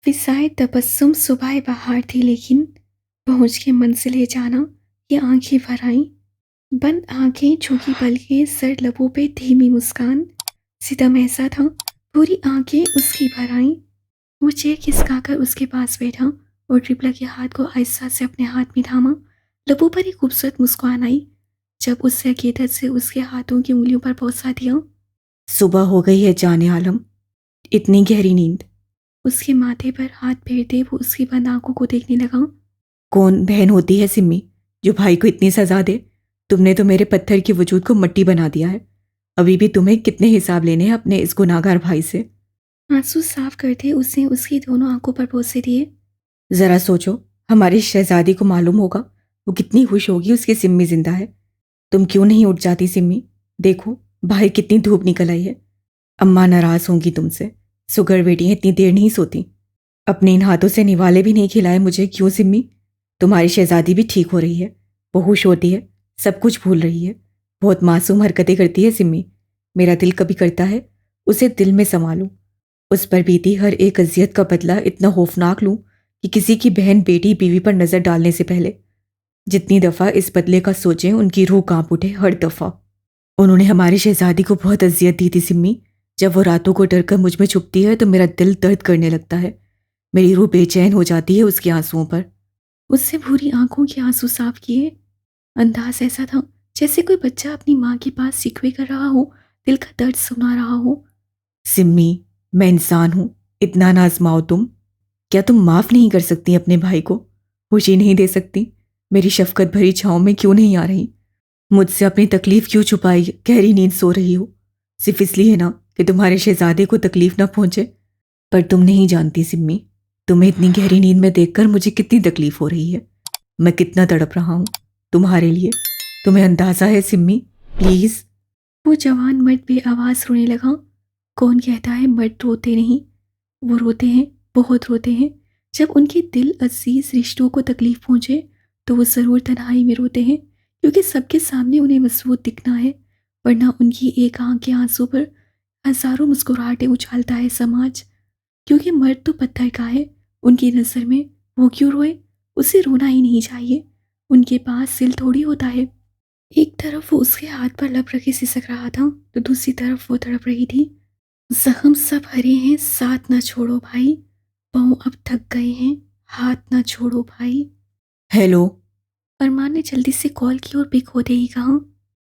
फिज़ाए तबस्सुम सुबह बहार थी लेकिन पहुँच के मंज़िल जाना ये आँखें भर आईं। बंद आँखें, झुकी पलकें, सर लबों पे धीमी मुस्कान। सितम ऐसा था, पूरी आँखें उसकी भर आईं। वो चेयर खिसकाकर उसके पास बैठा और ट्रिपला के हाथ को आहिस्ता से अपने हाथ में थामा। लबों पर एक खूबसूरत मुस्कान आई जब उससे अकीदत से उसके हाथों की उंगलियों पर पहुँचा दिया। सुबह हो गई है जाने आलम। इतनी गहरी नींद। उसके माथे पर हाथ फेरते वो उसकी बंद आंखों को देखने लगा। कौन बहन होती है सिम्मी जो भाई को इतनी सजा दे? तुमने तो मेरे पत्थर के वजूद को मट्टी बना दिया है। अभी भी तुम्हें कितने हिसाब लेने हैं अपने इस गुनाहगार भाई से? आंसू साफ करते उसने उसकी दोनों आंखों पर बोसे दिए। जरा सोचो, हमारी शहजादी को मालूम होगा वो कितनी खुश होगी उसकी सिम्मी जिंदा है। तुम क्यों नहीं उठ जाती सिम्मी? देखो बाहर कितनी धूप निकल आई है। अम्मा नाराज होंगी तुमसे। सुगर बेटियां इतनी देर नहीं सोती। अपने इन हाथों से निवाले भी नहीं खिलाए मुझे, क्यों सिम्मी? तुम्हारी शहजादी भी ठीक हो रही है, वो खुश होती है, सब कुछ भूल रही है। बहुत मासूम हरकतें करती है सिम्मी। मेरा दिल कभी करता है उसे दिल में समा लूं, उस पर बीती हर एक अजियत का बदला इतना खौफनाक लूं कि किसी की बहन बेटी बीवी पर नजर डालने से पहले जितनी दफा इस बदले का सोचें उनकी रूह कांप उठे हर दफा। उन्होंने हमारी शहजादी को बहुत अजियत दी थी सिम्मी। जब वो रातों को डर कर मुझ में छुपती है तो मेरा दिल दर्द करने लगता है। मेरी रूह बेचैन हो जाती है उसके आंसुओं पर। उससे भूरी आंखों के आंसू साफ किए। अंदाज ऐसा था जैसे कोई बच्चा अपनी माँ के पास शिकवे कर रहा हो, दिल का दर्द सुना रहा हो। सिम्मी, मैं इंसान हूं, इतना ना आजमाओ तुम। क्या तुम माफ नहीं कर सकती अपने भाई को? खुशी नहीं दे सकती? मेरी शफकत भरी छाँव में क्यों नहीं आ रही? मुझसे अपनी तकलीफ क्यों छुपाई गहरी नींद सो रही हो? सिर्फ इसलिए ना कि तुम्हारे शहजादे को तकलीफ ना पहुंचे। पर तुम नहीं जानती सिम्मी, तुम्हें इतनी गहरी नींद में देखकर मुझे कितनी तकलीफ हो रही है। मैं कितना तड़प रहा हूं तुम्हारे लिए। तुम्हें अंदाजा है सिम्मी? प्लीज। वो जवान मर्द बेआवाज रोने लगा। कौन कहता है मर्द रोते नहीं? वो रोते हैं, बहुत रोते हैं। जब उनके दिल अजीज रिश्तों को तकलीफ पहुंचे तो वो ज़रूर तन्हाई में रोते हैं, क्योंकि सबके सामने उन्हें मजबूत दिखना है, वरना उनकी एक आंख के आंसू पर हजारों मुस्कुराहटें उछालता है समाज। क्योंकि मर्द तो पत्थर का है उनकी नज़र में। वो क्यों रोए? उसे रोना ही नहीं चाहिए। उनके पास दिल थोड़ी होता है। एक तरफ वो उसके हाथ पर लब रखे सिसक रहा था तो दूसरी तरफ वो तड़प रही थी। जख्म सब हरे हैं, साथ ना छोड़ो भाई। पाँव अब थक गए हैं, हाथ ना छोड़ो भाई। हेलो। अरमान ने जल्दी से कॉल की और पिक होते ही कहा।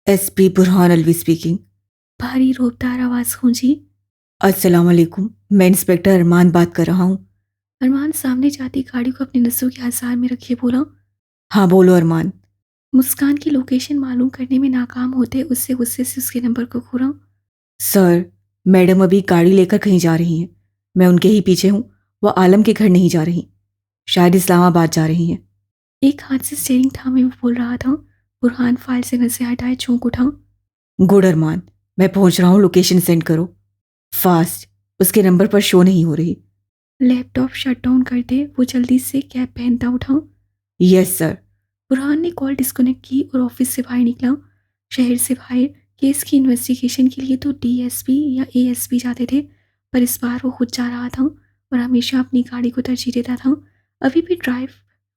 SP Burhan Alvi speaking. भारी रोबदार आवाज गूंजी। अस्सलाम वालेकुम, मैं इंस्पेक्टर अरमान बात कर रहा हूँ। अरमान सामने जाती गाड़ी को अपने नसों के हजार में रखे बोला। हाँ बोलो अरमान। मुस्कान की लोकेशन मालूम करने में नाकाम होते उससे गुस्से से उसके नंबर को घूरा। सर, मैडम अभी गाड़ी लेकर कहीं जा रही हैं। मैं उनके ही पीछे हूँ। वो आलम के घर नहीं जा रही, शायद इस्लामाबाद जा रही हैं। एक हाथ से स्टीयरिंग थामे वो बोल रहा था। बुरहान फाइल से नजर हटाए चौंक उठा। गुड अरमान, मैं पहुंच रहा हूँ, लोकेशन सेंड करो फास्ट। उसके नंबर पर शो नहीं हो रही। लैपटॉप शट डाउन करते वो जल्दी से कैब पहनता उठा। Yes sir. बुरहान ने कॉल डिस्कनेक्ट की और ऑफिस से बाहर निकला। शहर से बाहर केस की इन्वेस्टिगेशन के लिए तो डीएसपी या एएसपी जाते थे, पर इस बार वो खुद जा रहा था और हमेशा अपनी गाड़ी को तरजीह देता था। अभी भी ड्राइव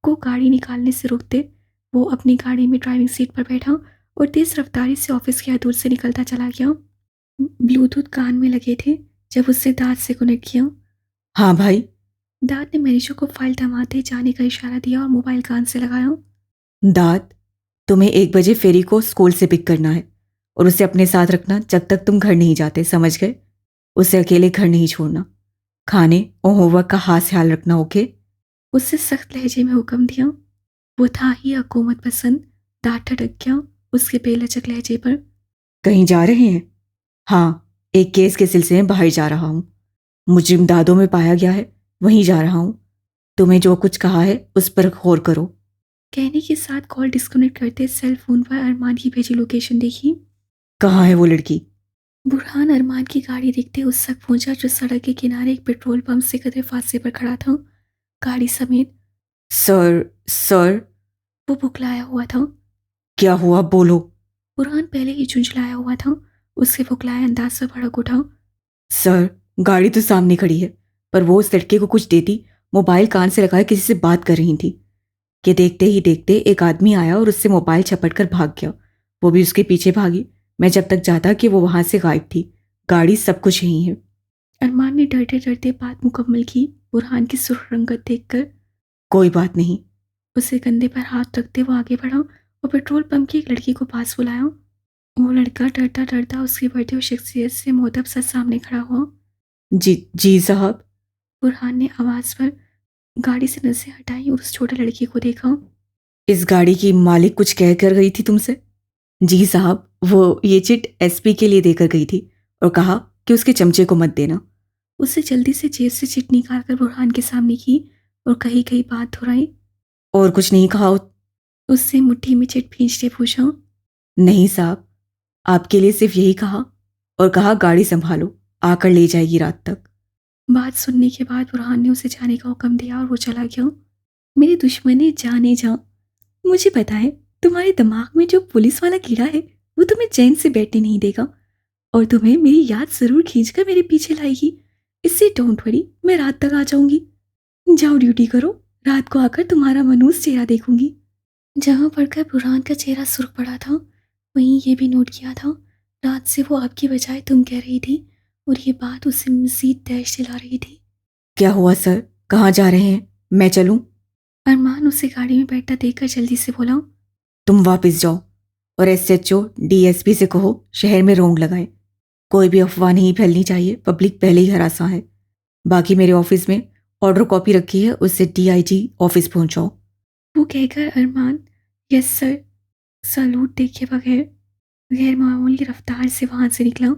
को गाड़ी निकालने से रोकते वो अपनी गाड़ी में ड्राइविंग सीट पर बैठा और तेज रफ्तारी से ऑफिस के हदूद से निकलता चला गया। ब्लूटूथ कान में लगे थे जब उससे दांत से कनेक्ट किया। हाँ भाई। दांत ने मरीजों को फाइल थमाते जाने का इशारा दिया और मोबाइल कान से लगाया। दाद, तुम्हें 1 बजे फेरी को स्कूल से पिक करना है और उसे अपने साथ रखना जब तक तुम घर नहीं जाते, समझ गए? उसे अकेले घर नहीं छोड़ना। खाने और होमवर्क का खास ख्याल रखना, ओके? उससे सख्त लहजे में हुक्म दिया। वो था ही हुकूमत पसंद। दांत ठटक गया उसके बेलचक लहजे पर। कहीं जा रहे हैं? हाँ, एक केस के सिलसिले में बाहर जा रहा हूँ। मुजरिम दादों में पाया गया है, वहीं जा रहा हूँ। तुम्हें जो कुछ कहा है उस पर गौर करो। कहने के साथ कॉल डिस्कनेक्ट करते सेल फोन पर अरमान की भेजी लोकेशन देखी। कहाँ है वो लड़की? बुरहान अरमान की गाड़ी देखते उस तक पहुंचा जो सड़क के किनारे एक पेट्रोल पंप से कदरे फासले पर खड़ा था, गाड़ी समेत। Sir, sir. वो बुकलाया हुआ था। क्या हुआ, बोलो। बुरहान पहले ही झुंझलाया हुआ था। उसके बुकलाए अंदाज से भड़क उठा। सर, गाड़ी तो सामने खड़ी है, पर वो उस लड़के को कुछ देती, मोबाइल कान से लगाए किसी से बात कर रही थी कि देखते ही देखते एक आदमी आया और उससे मोबाइल झपट कर भाग गया। वो भी उसके पीछे भागी। मैं जब तक जाता कि वो वहां से गायब थी। गाड़ी सब कुछ यही है। अरमान ने डरते डरते बात मुकम्मल की। बुरहान की सुर्ख रंगत देखकर कोई बात नहीं। उसे कंधे पर हाथ रखते वो आगे बढ़ा और पेट्रोल पंप की एक लड़की को पास बुलाया। वो लड़का डरता डरता उसकी बढ़ती हुई शख्सियत से मुअद्दब सा सामने खड़ा हुआ। जी जी साहब। बुरहान ने आवाज़ पर गाड़ी से नज़रें हटाई और उस छोटे लड़के को देखा। इस गाड़ी की मालिक कुछ कह कर गई थी तुमसे? जी साहब, वो ये चिट एसपी के लिए देकर गई थी और कहा कि उसके चमचे को मत देना। उसे जल्दी से जेब से चिट निकाल कर बुरहान के सामने की और कही कही बात दोहराई। और कुछ नहीं कहा? उससे मुट्ठी में चिट खींचते पूछा। नहीं साहब, आपके लिए सिर्फ यही कहा और कहा गाड़ी संभालो, आकर ले जाएगी रात तक। बात सुनने के बाद बुरहान ने उसे जाने का हुक्म दिया और वो चला गया। मेरे दुश्मन जाने जा, मुझे पता है तुम्हारे दिमाग में जो पुलिस वाला कीड़ा है वो तुम्हें चैन से बैठने नहीं देगा और तुम्हें मेरी याद जरूर खींचकर मेरे पीछे लाएगी। इससे डोंट वरी, मैं रात तक आ जाऊंगी। जाओ ड्यूटी करो, रात को आकर तुम्हारा मनूस चेहरा देखूंगी। जहां पढ़कर बुरहान का चेहरा सुर्ख पड़ा था, वहीं ये भी नोट किया था रात से वो आपकी बजाय तुम कह रही थी और ये बात उसे मजीद तैश दिला रही थी। क्या हुआ सर? कहाँ जा रहे हैं? मैं चलूं? अरमान उसे गाड़ी में बैठा देखकर जल्दी से बोला। तुम वापस जाओ और एसएचओ डीएसपी से कहो शहर में रौंद लगाए। कोई भी अफवाह नहीं फैलनी चाहिए, पब्लिक पहले ही हरासा है। बाकी मेरे ऑफिस में ऑर्डर कॉपी रखी है, उससे डीआईजी ऑफिस पहुंचाओ। वो कहकर अरमान यस सर सैल्यूट देखे बगैर गैर मामूली रफ्तार से वहां से निकला।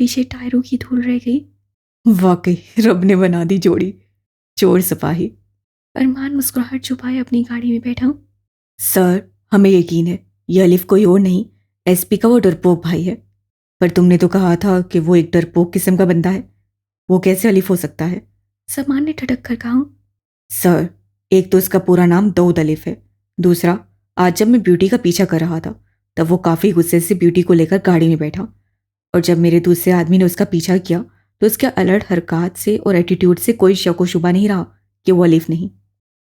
पीछे टायरों की धूल रह गई। वाकई रब ने बना दी जोड़ी, चोर सिपाही। अरमान मुस्कुराहट छुपाए अपनी गाड़ी में बैठा। सर, हमें यकीन है यह अलिफ कोई और नहीं, एसपी का वो डरपोक भाई है। पर तुमने तो कहा था कि वो एक डरपोक किस्म का बंदा है, वो कैसे अलिफ हो सकता है? समान ने ठटक कर कहा। सर, एक तो इसका पूरा नाम दाऊद अलिफ है। दूसरा, आज जब मैं ब्यूटी का पीछा कर रहा था तब वो काफ़ी गुस्से से ब्यूटी को लेकर गाड़ी में बैठा और जब मेरे दूसरे आदमी ने उसका पीछा किया तो उसके अलर्ट हरकत से और एटीट्यूड से कोई शक व शुबा नहीं रहा कि वो अलिफ नहीं।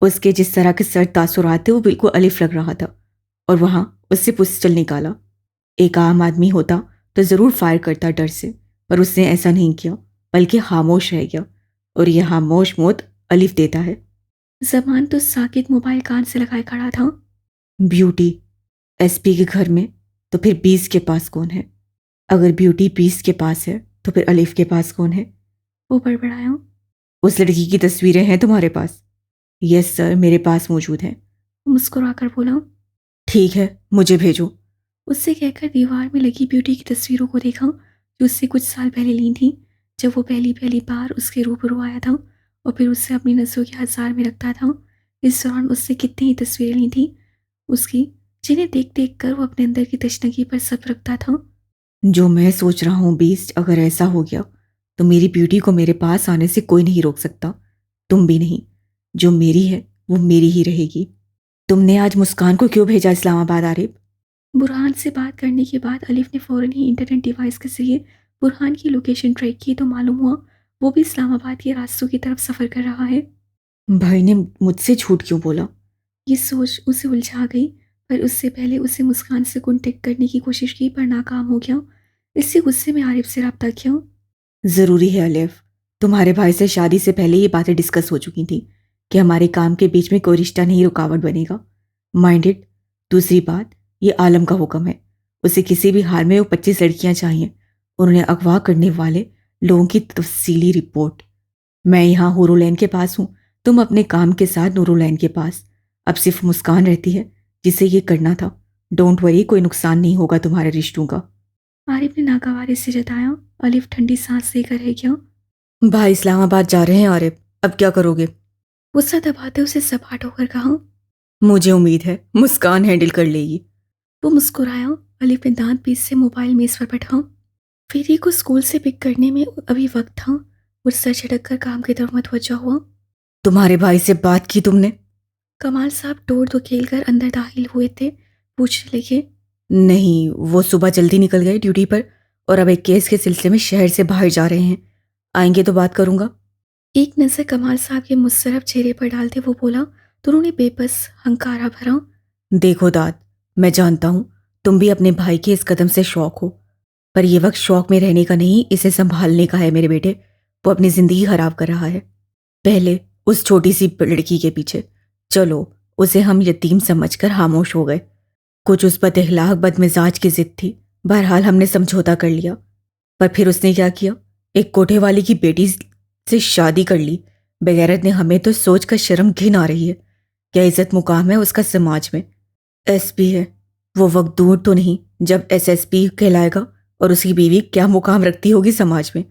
उसके जिस तरह के सर्द तासुरात थे वो बिल्कुल अलिफ लग रहा था और वहाँ उससे पिस्टल निकाला। एक आम आदमी होता तो ज़रूर फायर करता डर से, पर उसने ऐसा नहीं किया बल्कि खामोश रह गया और यह खामोश मौत अलिफ देता है। जमान तो साकित मोबाइल कान से लगाए खड़ा था। ब्यूटी एसपी के घर में तो फिर 20 के पास कौन है? अगर ब्यूटी 20 के पास है तो फिर अलिफ के पास कौन है? वो बड़बड़ाया। उस लड़की की तस्वीरें हैं तुम्हारे पास? यस सर, मेरे पास मौजूद हैं। मुस्कुराकर बोला। ठीक है, मुझे भेजो। उससे कहकर दीवार में लगी ब्यूटी की तस्वीरों को देखा जो उससे कुछ साल पहले ली थी, जब वो पहली पहली बार उसके रूबरू आया था और फिर उससे अपनी नज़रों के हजार में रखता था। इस दौरान उससे कितनी ही तस्वीरें ली थी उसकी, जिन्हें देख देख कर वो अपने अंदर की तशनगी पर सब्र रखता था। जो मैं सोच रहा हूँ बीस्ट, अगर ऐसा हो गया तो मेरी ब्यूटी को मेरे पास आने से कोई नहीं रोक सकता, तुम भी नहीं। जो मेरी है वो मेरी ही रहेगी। तुमने आज मुस्कान को क्यों भेजा इस्लामाबाद आरिफ? बुरहान से बात करने के बाद अलिफ ने फ़ौरन ही इंटरनेट डिवाइस के जरिए बुरहान की लोकेशन ट्रैक की तो मालूम हुआ वो भी इस्लामाबाद के रास्तों की तरफ सफ़र कर रहा है। भाई ने मुझसे झूठ क्यों बोला? ये सोच उसे उलझा गई, पर उससे पहले उसे मुस्कान से कॉन्टेक्ट करने की कोशिश की पर नाकाम हो गया। इससे गुस्से में आरिफ से रब्ता किया। ज़रूरी है अलिफ, तुम्हारे भाई से शादी से पहले ये बातें डिस्कस हो चुकी थी कि हमारे काम के बीच में कोई रिश्ता नहीं रुकावट बनेगा। माइंडेड। दूसरी बात, ये आलम का हुक्म है, उसे किसी भी हाल में वो 25 लड़कियां चाहिए। उन्होंने अगवा करने वाले लोगों की तफसीली रिपोर्ट। मैं यहाँ हुरुलैन के पास हूँ, तुम अपने काम के साथ नूरुलैन के पास। अब सिर्फ मुस्कान रहती है जिसे ये करना था। डोंट वरी, कोई नुकसान नहीं होगा तुम्हारे रिश्तों का। आरिफ ने नागवारी से जताया। अलिफ ठंडी सांस लेकर रह गया। भाई इस्लामाबाद जा रहे हैं आरिफ, अब क्या करोगे? गुस्सा दबाते उसे सपाट होकर कहा। मुझे उम्मीद है मुस्कान हैंडल कर लेगी। वो मुस्कुराया। अलिफ ने दांत पीस से मोबाइल मेज पर बैठा। फेरी को स्कूल से पिक करने में अभी वक्त था और सर झटक कर काम की तरफ मुतवज्जा हुआ। तुम्हारे भाई से बात की तुमने? कमाल साहब डोर धकेल कर अंदर दाखिल हुए थे। पूछने लगे। नहीं, वो सुबह जल्दी निकल गए ड्यूटी पर और अब एक केस के सिलसिले में शहर से बाहर जा रहे हैं। आएंगे तो बात करूंगा। एक नज़र कमाल साहब के मुशर्रफ चेहरे पर डालते वो बोला तो उन्होंने बेबस हंकारा भरा। देखो दाद, मैं जानता हूँ तुम भी अपने भाई के इस कदम से शौक हो, पर यह वक्त शौक में रहने का नहीं, इसे संभालने का है मेरे बेटे। वो अपनी जिंदगी खराब कर रहा है, पहले उस छोटी सी लड़की के पीछे। चलो, उसे हम यतीम समझकर खामोश हो गए। कुछ उस पर इखलाक बदमिजाज की जिद थी, बहरहाल हमने समझौता कर लिया। पर फिर उसने क्या किया, एक कोठे वाली की बेटी से शादी कर ली। बेगैरत ने, हमें तो सोच कर शर्म घिन आ रही है। क्या इज्जत मुकाम है उसका समाज में। एसपी है, वो वक्त दूर तो नहीं जब एसएसपी कहलाएगा, और उसकी बीवी क्या मुकाम रखती होगी समाज में।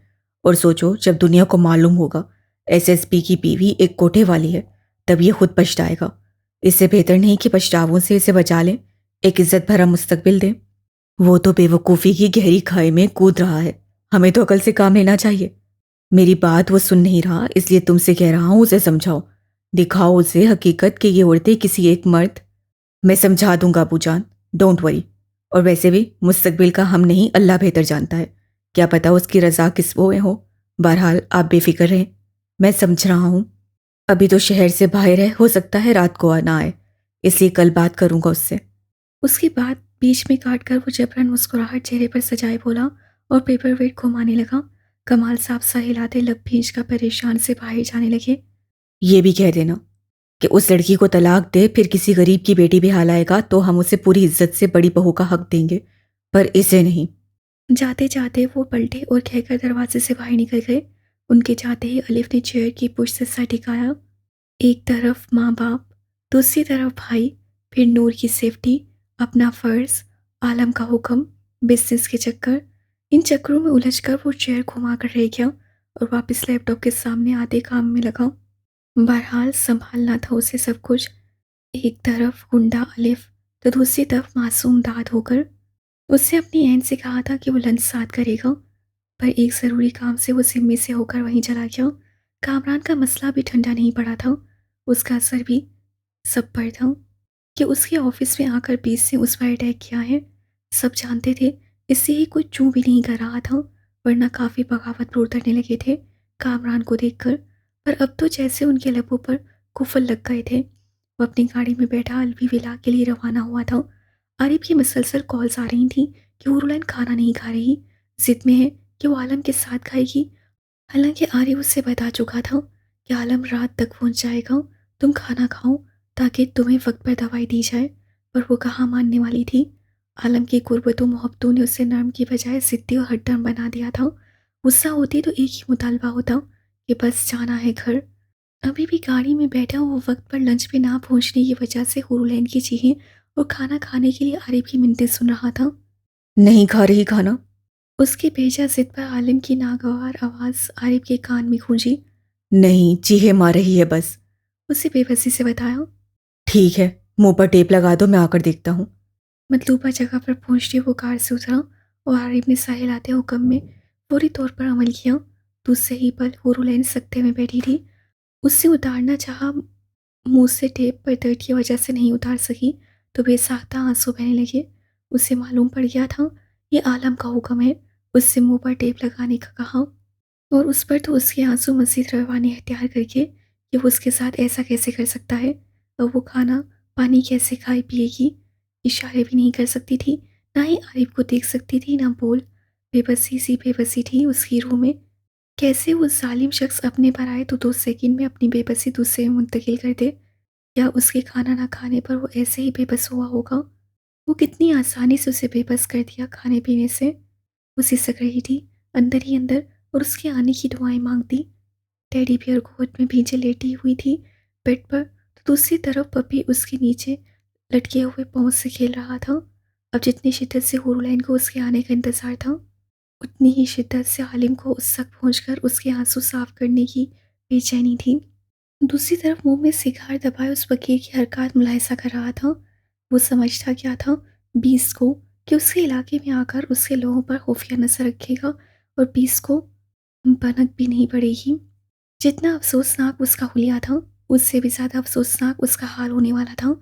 और सोचो, जब दुनिया को मालूम होगा एसएसपी की बीवी एक कोठे वाली है, तब ये खुद पछताएगा। इससे बेहतर नहीं कि पछतावों से इसे बचा लें, एक इज्जत भरा मुस्तकबिल दें। वो तो बेवकूफ़ी की गहरी खाई में कूद रहा है, हमें तो अकल से काम लेना चाहिए। मेरी बात वो सुन नहीं रहा, इसलिए तुमसे कह रहा हूं, उसे समझाओ, दिखाओ उसे हकीकत कि ये औरतें किसी एक मर्द। मैं समझा दूंगा अबूजान, डोंट वरी। और वैसे भी मुस्तकबिल का हम नहीं, अल्लाह बेहतर जानता है। क्या पता उसकी रजा किस वो में हो। बहरहाल आप बेफिक्र रहें, मैं समझ रहा हूँ। अभी तो शहर से बाहर है, हो सकता है रात को ना आए, इसलिए कल बात करूंगा उससे। उसकी बात बीच में काटकर वो जबरन मुस्कुराहट चेहरे पर सजाए बोला और पेपर वेट घुमाने लगा। कमाल साहब सर हिलाते लब भींच का परेशान से बाहर जाने लगे। ये भी कह देना कि उस लड़की को तलाक दे, फिर किसी गरीब की बेटी भी हाल आएगा तो हम उसे पूरी इज्जत से बड़ी बहू का हक देंगे, पर इसे नहीं। जाते जाते वो पलटे और कहकर दरवाजे से बाहर निकल गए। उनके जाते ही अलिफ ने चेयर की पुष्ट से सर टिकाया। एक तरफ माँ बाप, दूसरी तरफ भाई, फिर नूर की सेफ्टी, अपना फ़र्ज, आलम का हुक्म, बिजनेस के चक्कर। इन चक्करों में उलझकर वो चेयर घुमा कर रह गया और वापस लैपटॉप के सामने आते काम में लगा। बहरहाल संभालना था उसे सब कुछ। एक तरफ गुंडा अलिफ तो दूसरी तरफ मासूम दाद होकर। उसने अपनी एन से कहा था कि वो लंच साथ करेगा, पर एक ज़रूरी काम से वो सिम्मी से होकर वहीं चला गया। कामरान का मसला भी ठंडा नहीं पड़ा था, उसका असर भी सब पर था कि उसके ऑफिस में आकर बीस ने उस पर अटैक किया है। सब जानते थे, इससे ही कोई चूं भी नहीं कर रहा था, वरना काफ़ी बगावत पर उतरने लगे थे कामरान को देखकर। पर अब तो जैसे उनके लबों पर कुफल लग गए थे। वो अपनी गाड़ी में बैठा अलवी विला के लिए रवाना हुआ था। आरिफ की मुसलसल कॉल्स आ रही थीं कि उर्लाइन खाना नहीं खा रही, जिद में है कि वो आलम के साथ खाएगी। हालांकि आरिफ उससे बता चुका था कि आलम रात तक पहुंच जाएगा, तुम खाना खाओ ताकि तुम्हें वक्त पर दवाई दी जाए। पर वो कहाँ मानने वाली थी। आलम की गुर्बतों मोहब्बतों ने उसे नर्म की बजाय जिद्दी और हड्डम बना दिया था। गुस्सा होती तो एक ही मुतालबा होता कि बस जाना है घर। अभी भी गाड़ी में बैठा वो वक्त पर लंच पे ना पहुंचने की वजह से हुरलैन की चीखें और खाना खाने के लिए आरिफ की मिन्नतें सुन रहा था। नहीं खा रही खाना? उसकी बेजा जिद पर आलिम की नागवार आवाज़ आरिफ के कान में गूंजी। नहीं, चीहे मार रही है बस। उसे बेबसी से बताया। ठीक है, मुंह पर टेप लगा दो, मैं आकर देखता हूँ। मतलूबा जगह पर पहुंचते वो कार से उतरा और आरिफ ने साहिल आते हुक्म में फौरी तौर पर अमल किया। दूसरे ही पल हुरलैन सख्ते में बैठी थी। उससे उतारना चाहा, मुंह से टेप पर दर्द की वजह से नहीं उतार सकी तो बेसाख्ता आंसू बहने लगे। उसे मालूम पड़ गया था ये आलम का हुक्म है। उससे मुंह पर टेप लगाने का कहा और उस पर तो उसके आंसू मजीद रवाने अख्तियार करके कि वो उसके साथ ऐसा कैसे कर सकता है। अब वो खाना पानी कैसे खाए पिएगी, इशारे भी नहीं कर सकती थी, ना ही आरिफ को देख सकती थी, ना बोल। बेबसी सी बेबसी थी उसकी रूह में। कैसे वो जालिम शख्स अपने पर आए तो 2 सेकंड में अपनी बेबसी दूसरे में मुंतकिल कर दे। या उसके खाना ना खाने पर वो ऐसे ही बेबस हुआ होगा। वो कितनी आसानी से उसे बेबस कर दिया खाने पीने से। वो सिसक रही थी अंदर ही अंदर और उसके आने की दुआएं मांगती। टेडी बियर गोद में भींचे लेटी हुई थी बेड पर, तो दूसरी तरफ पपी उसके नीचे लटके हुए पहुंच से खेल रहा था। अब जितनी शिद्दत से हुरलैन को उसके आने का इंतजार था, उतनी ही शिद्दत से आलिम को उस तक पहुंचकर उसके आंसू साफ करने की बेचैनी थी। दूसरी तरफ मुंह में सिगार दबाए उस फकीर की हरकत मुलाहिजा कर रहा था। वो समझता क्या था बीस को कि उसके इलाके में आकर उसके लोगों पर खुफिया नजर रखेगा और बीस को भनक भी नहीं पड़ेगी। जितना अफसोसनाक उसका हुलिया था, उससे भी ज़्यादा अफसोसनाक उसका हाल होने वाला था,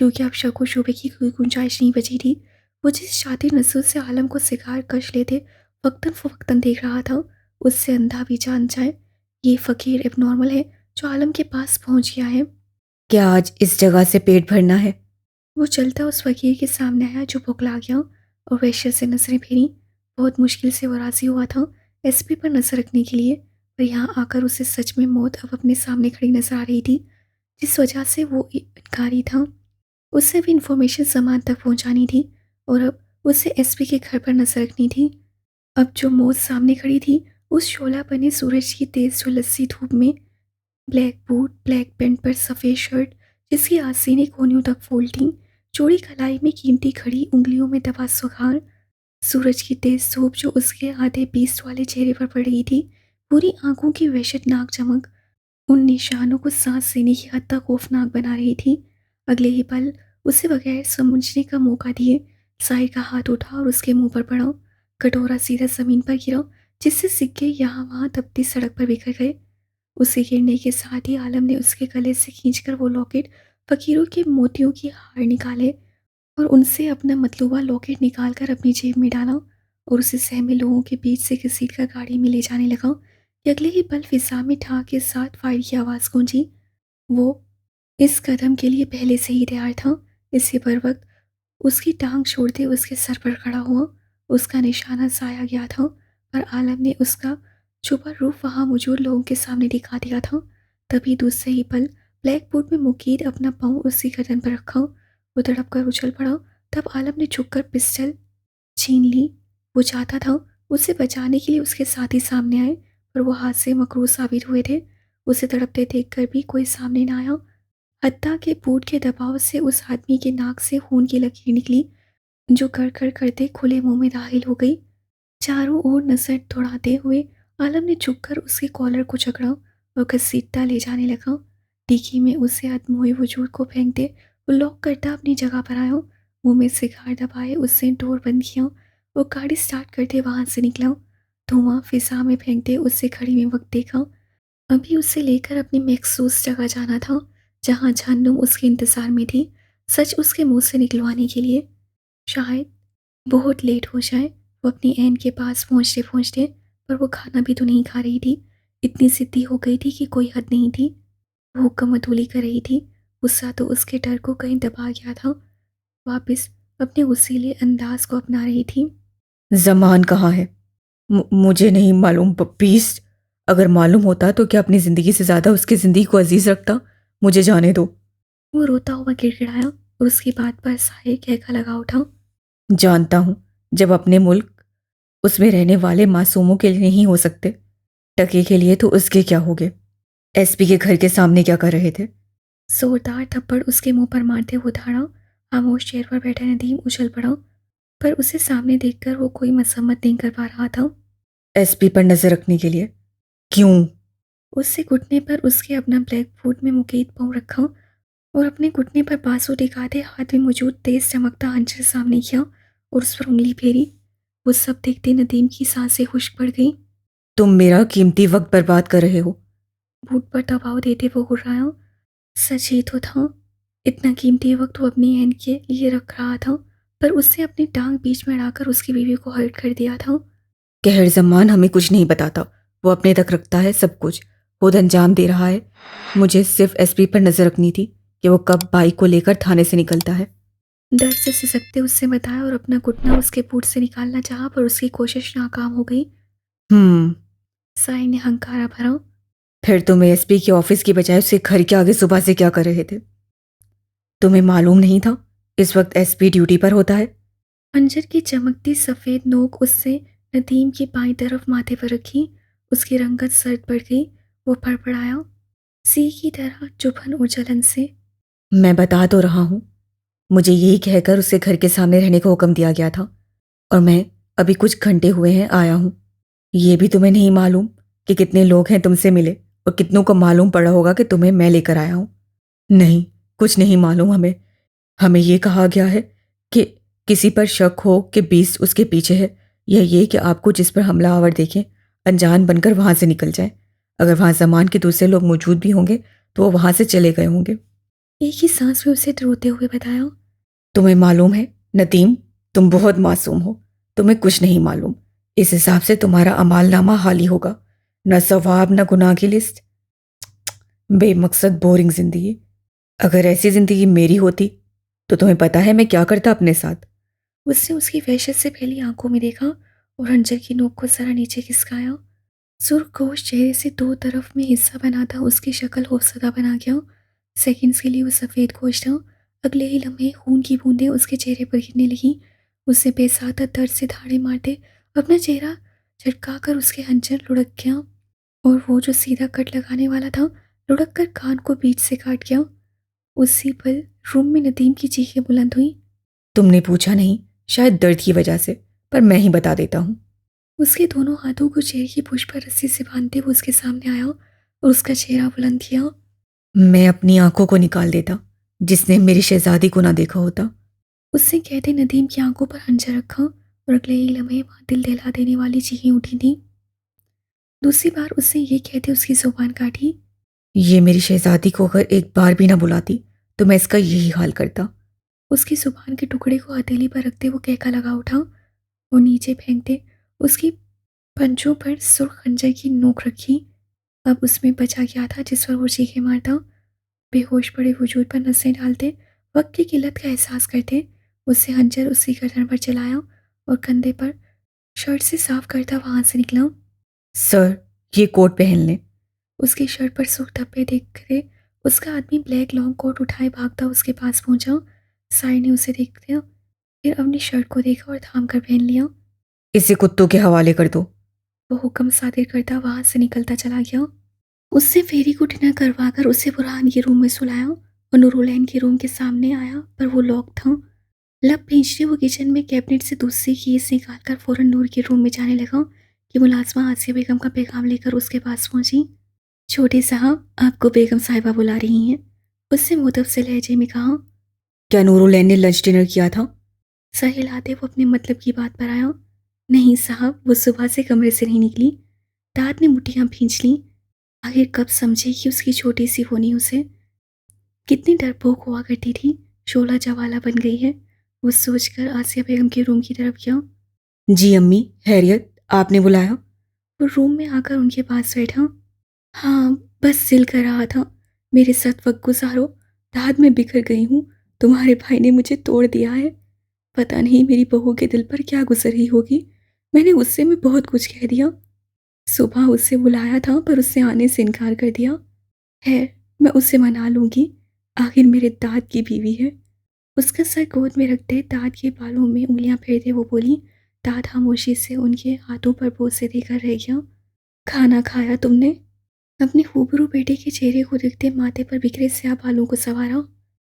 क्योंकि अब शक व शुबे की कोई गुंजाइश नहीं बची थी। वो जिस शातिर नजर से आलम को सिगार कश लेते वक्तन फ़वक्तन देख रहा था, उससे अंधा भी जान जाए ये फ़कीर एबनॉर्मल है जो आलम के पास पहुंच गया है। क्या आज इस जगह से पेट भरना है? वो चलता उस फ़कीर के सामने आया जो बौखला गया और वहशत से नज़रें फेरी। बहुत मुश्किल से वो राज़ी हुआ था एसपी पर नज़र रखने के लिए, पर यहाँ आकर उसे सच में मौत अब अपने सामने खड़ी नज़र आ रही थी, जिस वजह से वो इनकारी था। उससे भी इंफॉर्मेशन सामान तक पहुंचानी थी और अब उसे एसपी के घर पर नज़र रखनी थी। अब जो मौत सामने खड़ी थी, उस शोला बने सूरज की तेज़ झुलसी धूप में, ब्लैक बूट, ब्लैक पैंट पर सफ़ेद शर्ट जिसकी आसीनें कोहनियों तक फूलती, चौड़ी कलाई में कीमती घड़ी, उंगलियों में दबा सुखार। सूरज की तेज़ धूप जो उसके आधे बीस वाले चेहरे पर पड़ रही थी, पूरी आंखों की वहशतनाक चमक उन निशानों को सांस लेने की हद तक खौफनाक बना रही थी। अगले ही पल उसे बगैर समझने का मौका दिए साहिर का हाथ उठा और उसके मुंह पर पड़ा। कटोरा सीधा जमीन पर गिरा, जिससे सिक्के यहाँ वहाँ तपती सड़क पर बिखर गए। उसके गिरने के साथ ही आलम ने उसके गले से खींचकर वो लॉकेट, फकीरों के मोतियों की हार निकाले और उनसे अपना मतलूबा लॉकेट निकालकर अपनी जेब में डाला और उसे सहमे लोगों के बीच से घसीटकर गाड़ी में ले जाने लगा कि अगले ही पल फिजा में ठाह के साथ फायर की आवाज़ गूंजी। वो इस कदम के लिए पहले से ही तैयार था। इसी पर वक्त उसकी टांग छोड़ते उसके सर पर खड़ा हुआ। उसका निशाना साया गया था, पर आलम ने उसका छुपा रूप वहां मौजूद लोगों के सामने दिखा दिया था। तभी दूसरे ही पल ब्लैक बोर्ड में मुकीद अपना पाँव उसकी गर्दन पर रखा। वो तड़प कर उछल पड़ा। तब आलम ने झुककर पिस्टल छीन ली। वो चाहता था उसे बचाने के लिए उसके साथी सामने आए, पर वो हाथ से मकरूज साबित हुए थे। उसे तड़पते देखकर भी कोई सामने ना आया। हत्ता के बूट के दबाव से उस आदमी के नाक से खून की लकीर निकली, जो कर करते खुले मुंह में दाखिल हो गई। चारों ओर नजर दौड़ाते हुए आलम ने झुककर उसके कॉलर को जकड़ा और घसीटता ले जाने लगा। डिक्की में उसे अधमोए वजूद को फेंकते वो लॉक करता अपनी जगह पर आया। मुंह में सिगार दबाए उससे डोर बंद किया और गाड़ी स्टार्ट करते वहां से निकला। धुआं फिजा में फेंकते उससे घड़ी में वक्त देखा। अभी उसे लेकर अपनी मखसूस जगह जाना था, जहां जहन्नुम उसके इंतजार में थी, सच उसके मुंह से निकलवाने के लिए। शायद बहुत लेट हो जाए। वो अपनी एन के पास पहुंचते पहुंचते, पर वो खाना भी तो नहीं खा रही थी। इतनी जिद्दी हो गई थी कि कोई हद नहीं थी। भूख का मतूली कर रही थी। गुस्सा तो उसके डर को कहीं दबा गया था। वापस अपने उसीले अंदाज को अपना रही थी। जमान कहाँ है? मुझे नहीं मालूम प्लीज। अगर मालूम होता तो क्या अपनी जिंदगी से ज्यादा उसकी जिंदगी को अजीज रखता? मुझे जाने दो। वो रोता हुआ गिड़गिड़ाया और उसकी बात पर साहिर कहका लगा उठा। जानता हूं, जब अपने मुल्क उसमें रहने वाले मासूमों के लिए नहीं हो सकते, टके के लिए तो उसके क्या हो गए? एसपी के घर के सामने क्या कर रहे थे? जोरदार थप्पड़ उसके मुंह पर मारते हुए उठाड़ा। खामोश चेयर पर बैठा नदीम उछल पड़ा, पर उसे सामने देखकर वो कोई मसम्मत नहीं कर पा रहा था। एसपी पर नजर रखने के लिए? क्यों? उससे घुटने पर उसके अपना ब्लैक फूट में मुकेद पाँव रखा और अपने घुटने पर बाजू दिखाते हाथ में मौजूद तेज चमकता हंजर सामने किया और उस पर उंगली फेरी। वो सब देखते नदीम की सांसें खुश्क पड़ गईं। तुम मेरा कीमती वक्त बर्बाद कर रहे हो। बूट पर दबाव देते वो गुर्राया। सच ही तो था, इतना कीमती वक्त वो अपनी एन के लिए रख रहा था, पर उसने अपनी टांग बीच में अड़ाकर उसकी बीवी को हर्ट कर दिया था। कहर जमान हमें कुछ नहीं बताता, वो अपने तक रखता है सब कुछ, खुद अंजाम दे रहा है। मुझे सिर्फ एसपी पर नजर रखनी थी कि वो कब बाइक को लेकर थाने से निकलता है। दर्द से सिसकते उससे बताया और अपना घुटना उसके बूट से निकालना चाहा, पर उसकी कोशिश नाकाम हो गई। साई ने हंकारा भरा। फिर तुम एसपी के ऑफिस की बजाय उसके घर के आगे सुबह से क्या कर रहे थे? तुम्हें मालूम नहीं था इस वक्त एसपी ड्यूटी पर होता है? अंजर की चमकती सफ़ेद नोक उससे नदीम की बाईं तरफ माथे पर रखी। उसकी रंगत सर्द पड़ गई। वो फड़फड़ाया, सी की तरह चुभन और जलन से। मैं बता तो रहा हूं, मुझे यही कहकर उसके घर के सामने रहने का हुक्म दिया गया था और मैं अभी कुछ घंटे हुए हैं आया हूं। ये भी तुम्हें नहीं मालूम कि कितने लोग हैं तुमसे मिले और कितनों को मालूम पड़ा होगा कि तुम्हें मैं लेकर आया हूं? नहीं, कुछ नहीं मालूम हमें। हमें ये कहा गया है कि किसी पर शक हो कि बीस उसके पीछे है, या ये कि आपको जिस पर हमलावर देखें अनजान बनकर वहां से निकल जाए। अगर वहां जमान के दूसरे लोग मौजूद भी होंगे तो वो वहां से चले गए होंगे। एक ही सांस में उसे रोते हुए बताया। तुम्हें मालूम है नदीम, तुम बहुत मासूम हो, तुम्हें कुछ नहीं मालूम। इस हिसाब से तुम्हारा अमालनामा हाली होगा। न सवाब न गुनाह की लिस्ट। बेमकसद बोरिंग जिंदगी। अगर ऐसी जिंदगी मेरी होती तो तुम्हें पता है मैं क्या करता अपने साथ। उसने उसकी वहशत से पहली आंखों में देखा और हंजर की नोक को जरा नीचे खिसकाया। सुर्खगोश चेहरे से दो तरफ में हिस्सा बना था, उसकी शक्ल खौफसदा बना गया। सेकंड्स के लिए वो सफ़ेद गोश था। अगले ही लम्हे खून की बूंदें उसके चेहरे पर गिरने लगी। उससे बेसाता दर्द से धाड़े मारते अपना चेहरा झटका कर उसके हंजर लुढ़क गया और वो जो सीधा कट लगाने वाला था लुढ़क कर कान को बीच से काट गया। उसी पल रूम में नदीम की चीखें बुलंद हुई। तुमने पूछा नहीं, शायद दर्द की वजह से, पर मैं ही बता देता हूँ। उसके दोनों हाथों को चेहरे की पुष्प पर रस्सी से बांधते हुए उसके सामने आया और उसका चेहरा बुलंद किया। मैं अपनी आंखों को निकाल देता जिसने मेरी शहजादी को ना देखा होता। उससे कहते नदीम की आंखों पर हंजर रखा और अगले ही लम्हे वहां दिल दहला देने वाली चीखें उठी थी। दूसरी बार उसने ये कहते उसकी जुबान काटी। ये मेरी शहजादी को अगर एक बार भी ना बुलाती तो मैं इसका यही हाल करता। उसकी जुबान के टुकड़े को हथेली पर रखते वो कहका लगा उठा और नीचे फेंकते उसकी पंजों पर सुर्ख खंजर की नोक रखी। अब उसमें बचा क्या था जिस पर वो चीखें मारता। बेहोश पड़े वजूद पर नसें डालते वक्त की किल्लत का एहसास करते उससे हंजर उसकी गर्दन पर चलाया और कंधे पर शर्ट से साफ करता वहां से निकला। सर, ये कोट पहन लें। उसकी शर्ट पर सुर्ख धब्बे देखते उसका आदमी ब्लैक लॉन्ग कोट उठाए भागता उसके पास पहुंचा। साई ने उसे देख लिया, फिर अपनी शर्ट को देखा और थाम कर पहन लिया। इसे कुत्तों के हवाले कर दो। वो हुक्म सादिर करता वहां से निकलता चला गया। उससे फेरी को डिनर करवाकर उसे बुरहान के रूम में सुलाया और नूरुलैन के रूम के सामने आया पर वो लॉक था। लब भींचते वो किचन में कैबिनेट से दूसरी कीज निकालकर फौरन नूर के रूम में जाने लगा कि मुलाजमा आसिया बेगम का पैगाम लेकर उसके पास पहुंची। छोटे साहब, आपको बेगम साहिबा बुला रही हैं, उससे मुदब से लहजे में कहा। क्या नूरुलैन ने लंच डिनर किया था? सर हिलाते वो अपने मतलब की बात पर आया। नहीं साहब, वो सुबह से कमरे से नहीं निकली। दाद ने मुठ्ठियां भींच ली। आखिर कब समझे कि उसकी छोटी सी होनी उसे कितनी डरपोक हुआ करती थी, शोला जवाला बन गई है। वो सोचकर आसिया बेगम के रूम की तरफ गया। जी अम्मी, हैरियत, आपने बुलाया? वो रूम में आकर उनके पास बैठा। हाँ, बस सिल कर रहा था। मेरे साथ वक्त गुजारो, दाद में बिखर गई हूँ। तुम्हारे भाई ने मुझे तोड़ दिया है। पता नहीं मेरी बहू के दिल पर क्या गुजर रही होगी। मैंने गुस्से में बहुत कुछ कह दिया। सुबह उससे बुलाया था पर उसने आने से इनकार कर दिया है। मैं उसे मना लूंगी, आखिर मेरे दाद की बीवी है। उसका सर गोद में रखते दाद के बालों में उंगलियां फेरते वो बोली। दाद खामोशी से उनके हाथों पर बोसे देकर रह गया। खाना खाया तुमने? अपने खूबरू बेटे के चेहरे को देखते माथे पर बिखरे स्याह बालों को संवारा।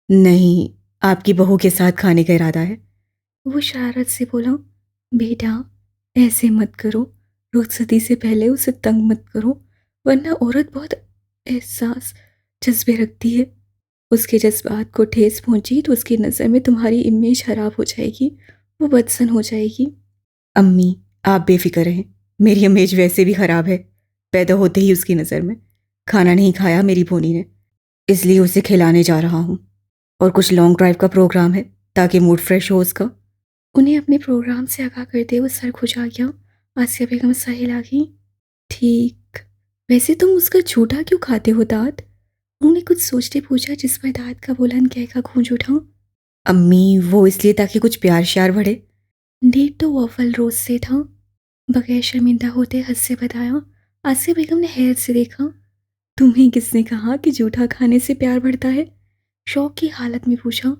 नहीं, आपकी बहू के साथ खाने का इरादा है। वो शरारत से बोला। बेटा, ऐसे मत करो। रुखसती से पहले उसे तंग मत करो, वरना औरत बहुत एहसास जज्बे रखती है। उसके जज्बात को ठेस पहुंची तो उसकी नज़र में तुम्हारी इमेज खराब हो जाएगी, वो बदसन हो जाएगी। अम्मी, आप बेफिक्र रहें, मेरी इमेज वैसे भी खराब है। पैदा होते ही उसकी नज़र में खाना नहीं खाया मेरी बोनी ने, इसलिए उसे खिलाने जा रहा हूँ। और कुछ लॉन्ग ड्राइव का प्रोग्राम है ताकि मूड फ्रेश हो उसका। उन्हें अपने प्रोग्राम से आगाह करते हुए सर खुजा गया। आसिया बेगम साहिल आ गई। ठीक, वैसे तुम उसका झूठा क्यों खाते हो दाद? उन्होंने कुछ सोचते पूछा जिस पर दाद का बुलंद कहका गूंज उठा। अम्मी, वो इसलिए ताकि कुछ प्यार श्यार बढ़े। डेट तो वॉफल रोज से था, बगैर शर्मिंदा होते हंस से बताया। आसिया बेगम ने हैरत से देखा। तुम्हें किसने कहा कि जूठा खाने से प्यार बढ़ता है? शौक की हालत में पूछा।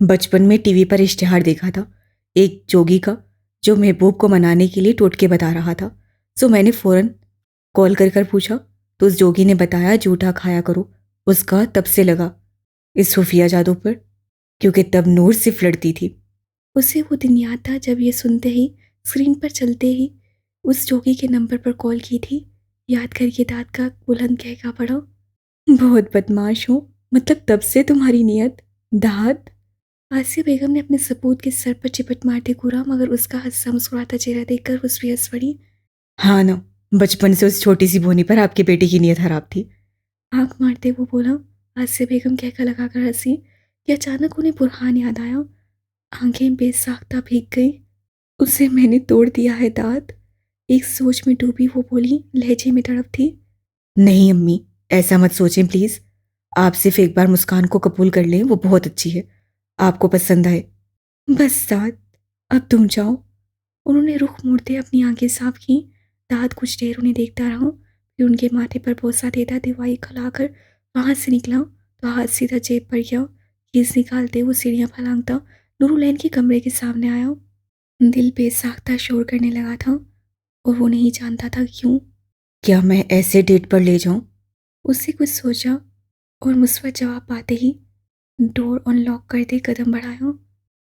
बचपन में टीवी पर इश्तिहार देखा था एक जोगी का, जो महबूब को मनाने के लिए टोटके बता रहा था। सो मैंने फ़ौरन कॉल कर पूछा तो उस जोगी ने बताया जूठा खाया करो। उसका तब से लगा इस खुफिया जादू पर, क्योंकि तब नूर सिर्फ लड़ती थी। उसे वो दिन याद था जब ये सुनते ही स्क्रीन पर चलते ही उस जोगी के नंबर पर कॉल की थी। याद करके दाद का बुलंद कहका पड़ा। बहुत बदमाश हो, मतलब तब से तुम्हारी नियत। दाद, आसिया बेगम ने अपने सपूत के सर पर चिपट मारते घूरा मगर उसका हंसा मुस्कुराता चेहरा देखकर उस भी हंस पड़ी। हाँ ना, बचपन से उस छोटी सी बोनी पर आपके बेटे की नीयत खराब थी। आंख मारते वो बोला। आसिया बेगम कहकर लगाकर हंसी कि अचानक उन्हें बुरहान याद आया। आंखें बेसाख्ता भीग गई। उसे मैंने तोड़ दिया है दाद। एक सोच में डूबी वो बोली, लहजे में तड़प थी। नहीं अम्मी, ऐसा मत सोचें प्लीज़। आप सिर्फ एक बार मुस्कान को कबूल कर लें, वो बहुत अच्छी है, आपको पसंद आए। बस दाद, अब तुम जाओ। उन्होंने रुख मोड़ते अपनी आंखें साफ की। दाद कुछ देर उन्हें देखता रहा, फिर उनके माथे पर बोसा देता दिवाई खिलाकर वहां से निकला तो हाथ सीधा जेब पर गया। कीज निकालते वो सीढ़ियां फलांगता नूरुलैन के कमरे के सामने आया। दिल बेसाख्ता शोर करने लगा था और वो नहीं जानता था क्यों। क्या मैं ऐसे डेट पर ले जाऊं? उससे कुछ सोचा और मुस्बत जवाब पाते ही डोर अनलॉक करते कदम बढ़ाया।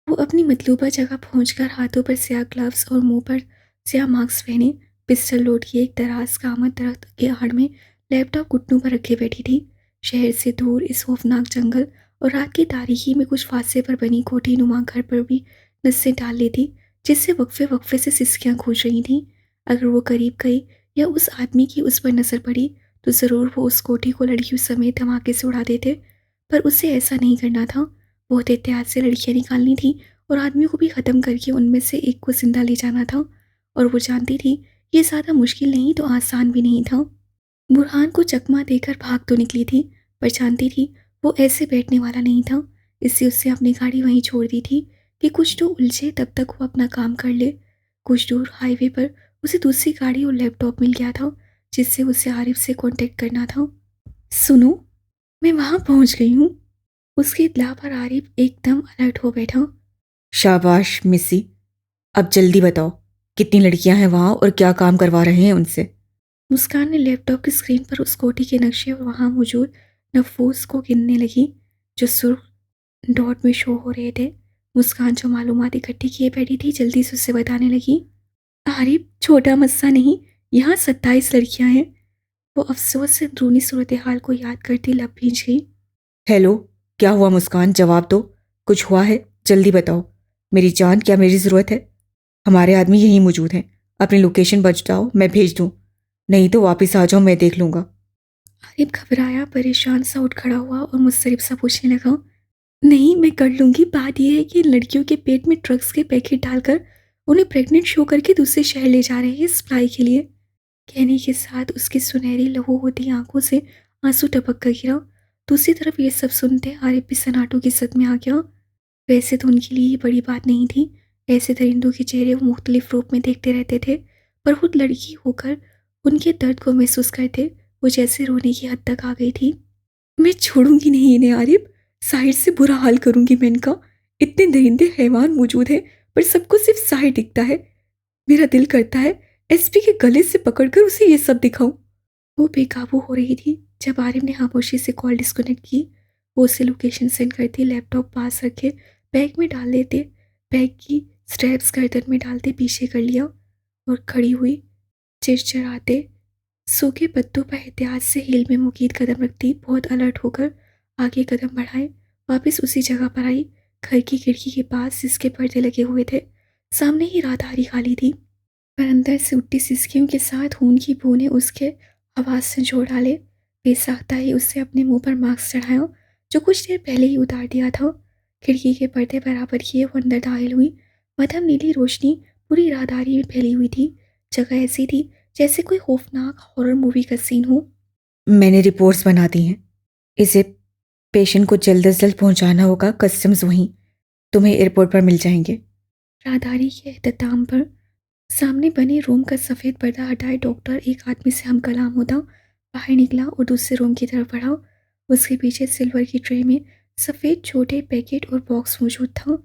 वो अपनी मतलूबा जगह पहुंचकर हाथों पर स्याह ग्लव्स और मुंह पर स्याह मास्क पहने पिस्टल लोड किए एक दराज का आमद दरख्त के आड़ में लैपटॉप घुटनों पर रखे बैठी थी। शहर से दूर इस खौफनाक जंगल और रात की तारीकी में कुछ फासले पर बनी कोठी नुमा घर पर भी नसें डाल ली थी, जिससे वक्फे वक्फे से सिसकियां गूंज रही थीं। अगर वो करीब गई या उस आदमी की उस पर नजर पड़ी तो ज़रूर वो उस कोठी को लड़कियों समेत धमाके से उड़ा देते, पर उसे ऐसा नहीं करना था। बहुत एहतियात से लड़कियां निकालनी थी और आदमियों को भी ख़त्म करके उनमें से एक को जिंदा ले जाना था। और वो जानती थी ये ज़्यादा मुश्किल नहीं तो आसान भी नहीं था। बुरहान को चकमा देकर भाग तो निकली थी, पर जानती थी वो ऐसे बैठने वाला नहीं था, इसलिए उससे अपनी गाड़ी वहीं छोड़ दी थी कि कुछ तो उलझे तब तक वो अपना काम कर ले। कुछ दूर हाईवे पर उसे दूसरी गाड़ी और लैपटॉप मिल गया था, जिससे उसे आरिफ से कांटेक्ट करना था। सुनो, मैं वहां पहुंच गई हूँ। उसकी इत्तला पर आरिफ एकदम अलर्ट हो बैठा। शाबाश मिसी, अब जल्दी बताओ, कितनी लड़कियां हैं वहाँ और क्या काम करवा रहे हैं उनसे? मुस्कान ने लैपटॉप की स्क्रीन पर उस कोठी के नक्शे और वहां मौजूद नफूस को गिनने लगी जो सुर्ख डॉट में शो हो रहे थे। मुस्कान जो मालूमात इकट्ठी किए बैठी थी जल्दी से उससे बताने लगी। आरिफ, छोटा मस्सा नहीं, यहाँ 27 लड़कियां हैं। वो अफसोस से अंदरूनी सूरत हाल को याद करती लब भींच गई। हेलो, क्या हुआ मुस्कान, जवाब दो। कुछ हुआ है? जल्दी बताओ मेरी जान, क्या मेरी ज़रूरत है? हमारे आदमी यहीं मौजूद हैं, अपनी लोकेशन बताओ, मैं भेज दूँ। नहीं तो वापस आ जाओ, मैं देख लूँगा। आरिफ घबराया परेशान सा उठ खड़ा हुआ और मुस्तरब सा पूछने लगा, नहीं मैं कर लूँगी। बात यह है कि इन लड़कियों के पेट में ड्रग्स के पैकेट डालकर उन्हें प्रेग्नेंट शो करके दूसरे शहर ले जा रहे हैं सप्लाई के लिए। कहने के साथ उसकी सुनहरी लहू होती आंखों से आंसू टपक कर गिरा। दूसरी तरफ ये सब सुनते आरिफ भी सन्नाटों की सद में आ गया। वैसे तो उनके लिए ये बड़ी बात नहीं थी, ऐसे दरिंदों के चेहरे वो मुख्तलिफ रूप में देखते रहते थे, पर खुद लड़की होकर उनके दर्द को महसूस करते वो जैसे रोने की हद तक आ गई थी। मैं छोड़ूंगी नहीं इन्हें आरिफ, साइड से बुरा हाल करूंगी मैं इनका। इतने दरिंदे हैवान मौजूद हैं पर सबको सिर्फ साइड दिखता है। मेरा दिल करता है एसपी के गले से पकड़कर उसे ये सब दिखाऊं। वो बेकाबू हो रही थी जब आरिफ ने खामोशी से कॉल डिस्कनेक्ट की। वो उसे लोकेशन सेंड करती, लैपटॉप पास रखे बैग में डाल लेते, बैग की स्ट्रैप्स गर्दन में डालते पीछे कर लिया और खड़ी हुई चिड़चिड़ाते सूखे पत्तों पर एहतियात से हील में मुकीद कदम रखती। बहुत अलर्ट होकर आगे कदम बढ़ाए, वापस उसी जगह पर आई, घर की खिड़की के पास जिसके पर्दे लगे हुए थे। सामने ही राहदारी खाली थी, पर अंदर से उठती सिसकियों के साथ खून की बूंदें उसके आवाज़ से जोड़ डाले। बेसाख्ता ही उससे अपने मुंह पर मास्क चढ़ाया जो कुछ देर पहले ही उतार दिया था। खिड़की के पर्दे बराबर किए वो अंदर दाखिल हुई। मध्यम नीली रोशनी पूरी राहदारी में फैली हुई थी। जगह ऐसी थी जैसे कोई खौफनाक हॉरर मूवी का सीन हो। मैंने रिपोर्ट्स बना दी हैं, इसे पेशेंट को जल्द से जल्द पहुंचाना होगा, कस्टम्स वहीं तुम्हें एयरपोर्ट पर मिल जाएंगे। राहदारी के अख्ताम पर सामने बने रूम का सफ़ेद पर्दा हटाए डॉक्टर एक आदमी से हम कलाम होता बाहर निकला और दूसरे रूम की तरफ बढ़ा। उसके पीछे सिल्वर की ट्रे में सफ़ेद छोटे पैकेट और बॉक्स मौजूद था।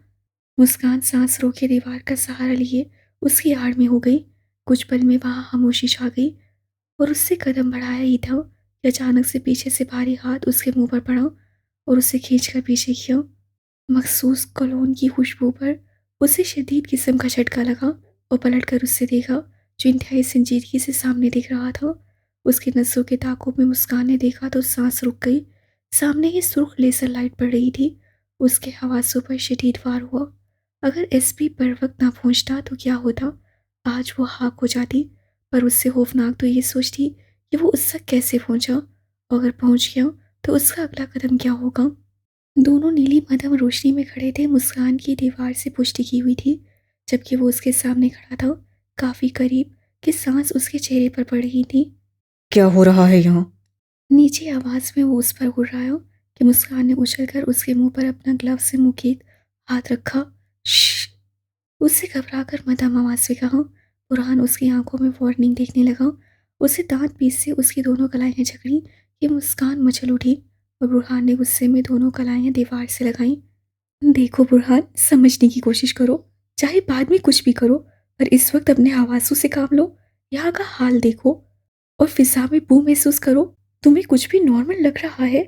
मुस्कान सांस रोके दीवार का सहारा लिए उसकी आड़ में हो गई। कुछ पल में वहाँ खामोशी छा गई और उससे कदम बढ़ाया ही था कि अचानक से पीछे से भारी हाथ उसके मुंह पर पड़ा और उसे खींचकर पीछे किया। मखसूस कॉलोन की खुशबू पर उसे शदीद किस्म का झटका लगा और पलटकर उससे देखा जो इंतहाई संजीदगी से सामने दिख रहा था। उसकी नसों के ताक़ुब में मुस्कान ने देखा तो सांस रुक गई। सामने ही सुर्ख लेजर लाइट पड़ रही थी। उसके हवासों पर शदीद वार हुआ। अगर एसपी बर वक्त ना पहुंचता तो क्या होता? आज वो हाक हो जाती, पर उससे खौफनाक तो ये सोचती कि वो उस तक कैसे पहुंचा, और अगर पहुंच गया तो उसका अगला कदम क्या होगा। दोनों नीली मध्यम रोशनी में खड़े थे। मुस्कान की दीवार से पुष्टि की हुई थी जबकि वो उसके सामने खड़ा था, काफ़ी करीब कि सांस उसके चेहरे पर पड़ रही थी। क्या हो रहा है यहाँ? नीचे आवाज़ में वो उस पर गुर्राया कि मुस्कान ने उछलकर उसके मुंह पर अपना ग्लव से मुखित हाथ रखा। श्श! उससे घबराकर मध्यम आवाज़ से कहा। बुरहान उसकी आंखों में वार्निंग देखने लगा। उसे दांत पीस से उसकी दोनों कलाइयाँ जकड़ी कि मुस्कान मचल उठी और बुरहान ने गुस्से में दोनों कलाइयाँ दीवार से लगाईं। देखो बुरहान, समझने की कोशिश करो, चाहे बाद में कुछ भी करो, पर इस वक्त अपने हवासों से काम लो। यहाँ का हाल देखो और फिजा में बू महसूस करो। तुम्हें कुछ भी नॉर्मल लग रहा है?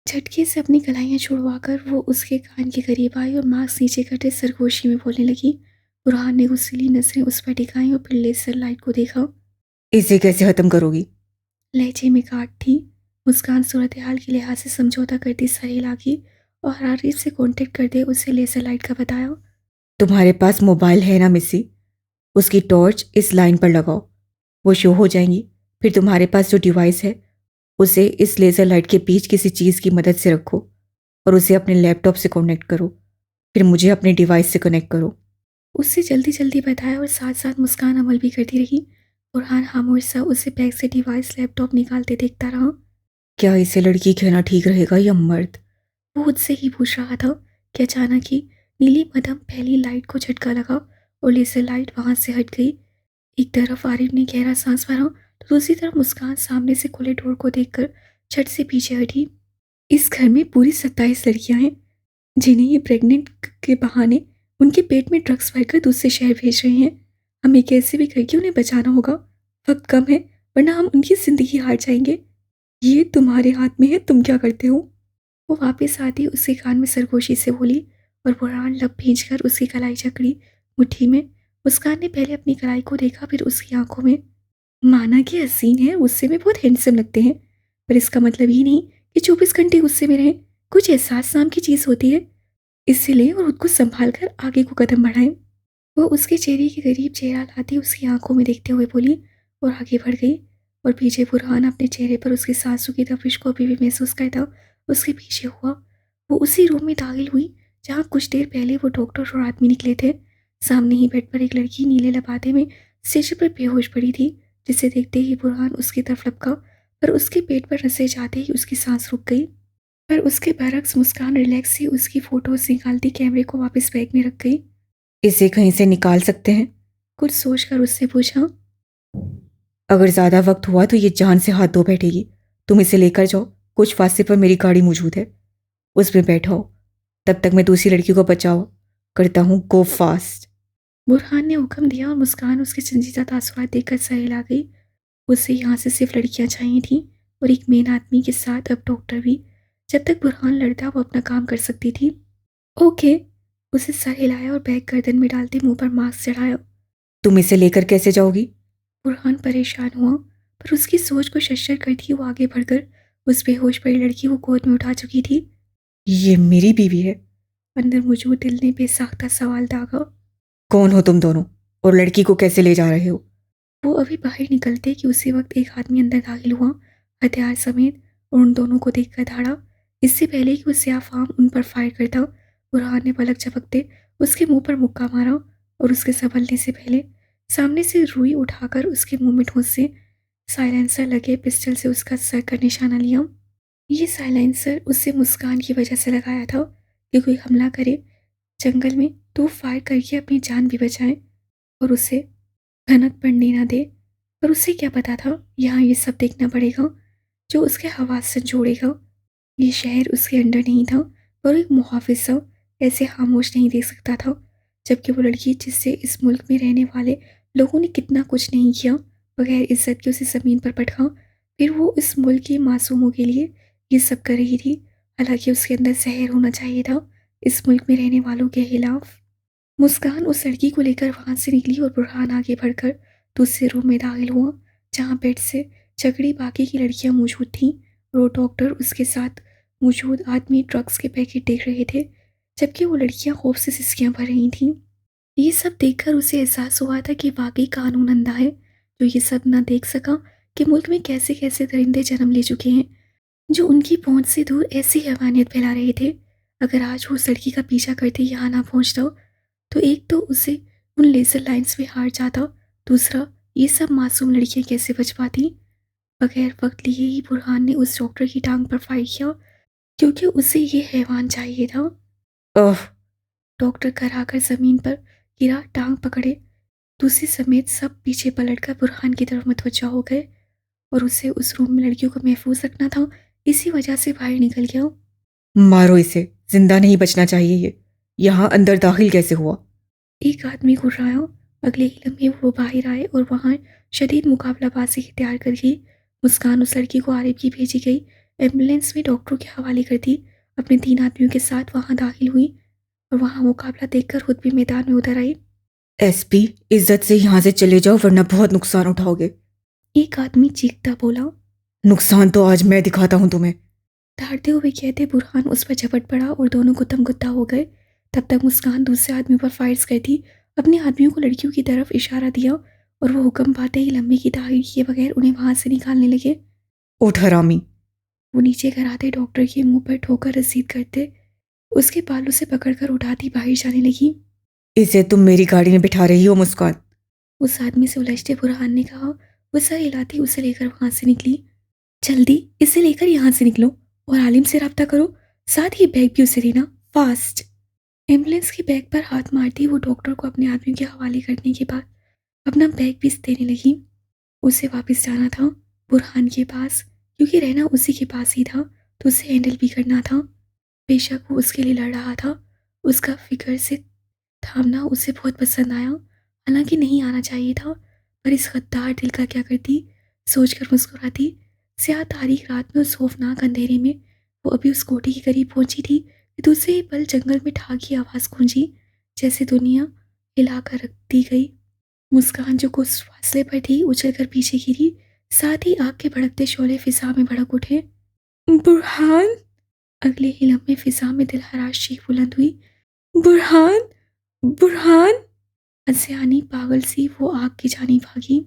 झटके से अपनी कलाइयाँ छुड़वाकर वो उसके कान के करीब आई और मास्क नीचे करते सरगोशी में बोलने लगी। बुरहान ने गुस्सैली नजरें उस पर टिकाई और फिर लेजर लाइट को देखा। इसे कैसे खत्म करोगी? लहजे में काट थी। मुस्कान सूरत हाल के लिहाज से समझौता करती सर हिलागी और आरिफ से कांटेक्ट कर दे उसे लेजर लाइट का बताया। तुम्हारे पास मोबाइल है ना मिस्सी? उसकी टॉर्च इस लाइन पर लगाओ, वो शो हो जाएंगी। फिर तुम्हारे पास जो डिवाइस है उसे इस लेज़र लाइट के बीच किसी चीज़ की मदद से रखो और उसे अपने लैपटॉप से कनेक्ट करो। फिर मुझे अपने डिवाइस से कनेक्ट करो। उससे जल्दी जल्दी बताया और साथ साथ मुस्कान अमल भी करती रही। बुरहान खामोश सा उसे बैग से डिवाइस लैपटॉप निकालते देखता रहा। क्या इसे लड़की कहना ठीक रहेगा या मर्द? वो उससे ही पूछ रहा था कि अचानक ही नीली मध्यम पहली लाइट को झटका लगा और लेजर लाइट वहां से हट गई। एक तरफ आरिफ ने गहरा सांस भरा तो दूसरी तरफ मुस्कान सामने से खुले डोर को देखकर झट से पीछे हटी। इस घर में पूरी 27 लड़कियां हैं जिन्हें ये प्रेग्नेंट के बहाने उनके पेट में ड्रग्स भरकर दूसरे शहर भेज रहे हैं। हमें कैसे भी करके उन्हें बचाना होगा। वक्त कम है, वरना हम उनकी जिंदगी हार जाएंगे। ये तुम्हारे हाथ में है, तुम क्या करते हो? वो वापस आती उसके कान में सरगोशी से बोली और बुरहान लब भींचकर उसकी कलाई जकड़ी मुट्ठी में। मुस्कान ने पहले अपनी कलाई को देखा, फिर उसकी आंखों में। माना कि हसीन है, गुस्से में बहुत हैंडसम लगते हैं, पर इसका मतलब ही नहीं कि 24 घंटे गुस्से में रहें। कुछ एहसास नाम की चीज़ होती है, इससे लें और खुद को संभाल कर आगे को कदम बढ़ाएं। वो उसके चेहरे के करीब चेहरा लाती उसकी आंखों में देखते हुए बोली और आगे बढ़ गई। और पीछे बुरहान अपने चेहरे पर उसकी सांसों की तपिश को अभी भी महसूस करता उसके पीछे हुआ। वो उसी रूम में दाखिल हुई जहाँ कुछ देर पहले वो डॉक्टर और आदमी निकले थे। सामने ही बेड पर एक लड़की नीले लबादे में स्टेज पर बेहोश पड़ी थी, जिसे देखते ही बुरहान उसकी तरफ लपका, पर उसके पेट पर नसें जाते ही उसकी सांस रुक गई। पर उसके बरक्स मुस्कान रिलैक्स सी उसकी फोटोज निकालती कैमरे को वापस बैग में रख गई। इसे कहीं से निकाल सकते हैं? कुछ सोचकर उससे पूछा। अगर ज़्यादा वक्त हुआ तो ये जान से हाथ धो बैठेगी। तुम इसे लेकर जाओ, कुछ फासले पर मेरी गाड़ी मौजूद है, उसमें बैठो। तब तक मैं दूसरी लड़की को बचाओ करता हूँ। गो फास्ट। बुरहान ने हुक्म दिया और मुस्कान उसके संजीदा तासुरात देखकर सर हिला गई। उसे यहाँ से सिर्फ लड़कियाँ चाहिए थीं और एक मेन आदमी के साथ अब डॉक्टर भी। जब तक बुरहान लड़ता वो अपना काम कर सकती थी। ओके। उसे सर हिलाया और बैग गर्दन में डालते मुंह पर मास्क चढ़ाया। तुम इसे लेकर कैसे जाओगी? बुरहान परेशान हुआ, पर उसकी सोच को शशर करती वो आगे बढ़कर उस बेहोश पड़ी लड़की को गोद में उठा चुकी थी। ये मेरी बीवी है। अंदर मौजूद दिल ने बेसाख्ता सवाल दागा। कौन हो तुम दोनों और लड़की को कैसे ले जा रहे हो? वो अभी बाहर निकलते कि उसी वक्त एक आदमी अंदर दाखिल हुआ, हथियार समेत, और उन दोनों को देखकर धाड़ा। इससे पहले कि उससे आफाम उन पर फायर करता, बुरहान ने पलक झपकते उसके मुंह पर मुक्का मारा और उसके संभलने से पहले सामने से रुई उठाकर उसके मुंह में ठूंस से साइलेंसर लगे पिस्टल से उसका सर का निशाना लिया। ये साइलेंसर उससे मुस्कान की वजह से लगाया था कि कोई हमला करे जंगल में तो फायर करके अपनी जान भी बचाए और उसे भनक पड़ने ना दे। पर उसे क्या पता था यहाँ ये सब देखना पड़ेगा जो उसके हवास से जोड़ेगा। ये शहर उसके अंडर नहीं था, पर एक मुहाफिज सा ऐसे खामोश नहीं देख सकता था, जबकि वो लड़की जिससे इस मुल्क में रहने वाले लोगों ने कितना कुछ नहीं किया, बगैर इज्जत के उसे ज़मीन पर पटका, फिर वो इस मुल्क के मासूमों के लिए ये सब कर रही थी। हालांकि उसके अंदर जहर होना चाहिए था इस मुल्क में रहने वालों के खिलाफ। मुस्कान उस लड़की को लेकर वहां से निकली और बुरहान आगे बढ़कर दूसरे रूम में दाखिल हुआ, जहां बेड से झगड़ी बाकी की लड़कियां मौजूद थीं और वो डॉक्टर उसके साथ मौजूद आदमी ड्रग्स के पैकेट देख रहे थे, जबकि वो लड़कियां खौफ से सिसकियां भर रही थीं। ये सब देखकर उसे एहसास हुआ था कि वाकई कानून अंधा है, जो ये सब ना देख सका कि मुल्क में कैसे कैसे दरिंदे जन्म ले चुके हैं जो उनकी पहुंच से दूर ऐसी हैवानियत फैला रहे थे। अगर आज वो उस लड़की का पीछा करते यहाँ ना पहुंचता तो एक तो उसे उन लेजर लाइंस में हार जाता, दूसरा ये सब मासूम लड़कियां कैसे बच पाती। बगैर वक्त लिए ही बुरहान ने उस डॉक्टर की टांग पर फायर किया, क्योंकि उसे ये हैवान चाहिए था। ओह। डॉक्टर कराकर जमीन पर गिरा, टांग पकड़े। दूसरी समेत सब पीछे पलटकर बुरहान की तरफ मुतवज्जा हो गए, और उसे उस रूम में लड़कियों को महफूज रखना था, इसी वजह से बाहर निकल गया। मारो इसे, जिंदा नहीं बचना चाहिए ये। यहाँ अंदर दाखिल कैसे हुआ? एक आदमी घुर्राया। अगले ही लम्हे वो बाहर आए और वहां शदीद मुकाबलाबाजी तैयार कर गई। मुस्कान उस लड़की को आरिफ की भेजी गई एम्बुलेंस में डॉक्टरों के हवाले कर दी। अपने 3 आदमियों के साथ वहां दाखिल हुई और वहां मुकाबला देखकर खुद भी मैदान में उतर आई। एसपी, इज्जत से यहाँ से चले जाओ वरना बहुत नुकसान उठाओगे। एक आदमी चीखता बोला। नुकसान तो आज मैं दिखाता हूँ तुम्हें। दहाड़ते हुए कहते बुरहान उस पर झपट पड़ा और दोनों गुत्थम गुत्ता हो गए। तब तक मुस्कान दूसरे आदमी पर फायर्स करती अपने आदमियों को लड़कियों की तरफ इशारा दिया, और वो हुक्म पाते ही लम्बे की तारीर किए बगैर उन्हें वहां से निकालने लगे। उठ हरामी। वो नीचे कराते डॉक्टर के मुंह पर ठोकर रसीद करते, उसके बालों से पकड़कर उठाती बाहर जाने लगी। इसे तुम मेरी गाड़ी में बिठा रही हो मुस्कान? उस आदमी से उलझते बुरहान ने कहा। वो सर हिलाती उसे लेकर वहां से निकली। जल्दी इसे लेकर यहाँ से निकलो और आलिम से रब्ता करो, साथ ही बैग भी उसे देना, फास्ट। एम्बुलेंस के बैग पर हाथ मारती वो डॉक्टर को अपने आदमियों के हवाले करने के बाद अपना बैग भी देने लगी। उसे वापस जाना था बुरहान के पास, क्योंकि रहना उसी के पास ही था, तो उसे हैंडल भी करना था। बेशक वो उसके लिए लड़ रहा था, उसका फिक्र से थामना उसे बहुत पसंद आया। हालांकि नहीं आना चाहिए था, पर इस गद्दार दिल का क्या करती, सोचकर मुस्कुराती। स्याह तारीख रात में उस खौफनाक अंधेरे में वो अभी उस कोठी के करीब पहुंची थी कि दूसरे ही पल जंगल में ठाक की आवाज़ गूंजी, जैसे दुनिया हिलाकर रख दी गई। मुस्कान जो कुछ फासले पर थी उछलकर पीछे गिरी, साथ ही आग के भड़कते शोले फिजा में भड़क उठे। बुरहान! अगले ही लम्हे फिजा में दिलहराश चीख बुलंद हुई। बुरहान! बुरहान! हंसियानी पागल सी वो आग की जानी भागी।